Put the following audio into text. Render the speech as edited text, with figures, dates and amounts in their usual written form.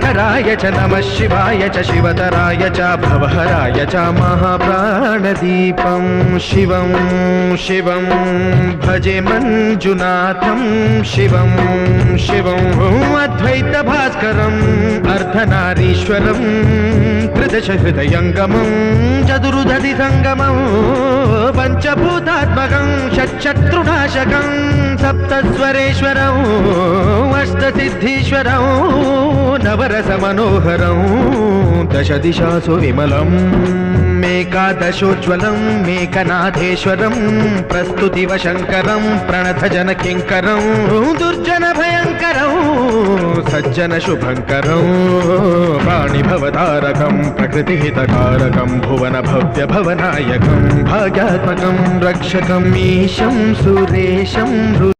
शङ्कराय च नमः शिवाय च शिवतराय च भवहराय च महाप्राणदीपं शिवं शिवं भजे मञ्जुनाथं शिवं शिवं अद्वैतभास्करम् अर्धनारीश्वरं त्रिदशहृदयङ्गमं चतुर्दधिसङ्गमं पञ्चभूतात्मकं षट्शत्रुनाशकं सप्तस्वरेश्वरं अष्टसिद्धीश्वरं नवरसमनोहरं दशदिशासु विमलं मेकादशोज्ज्वलं मेकनाथेश्वरं प्रस्तुतिव शङ्करं प्रणतजनकिङ्करं दुर्जनभयङ्करं सज्जनशुभङ्करं वाणिभवतारकं प्रकृतिहितकारकं भुवनभव्यभवनायकं भाग्यात्मकं रक्षकम् ईशं सुरेशं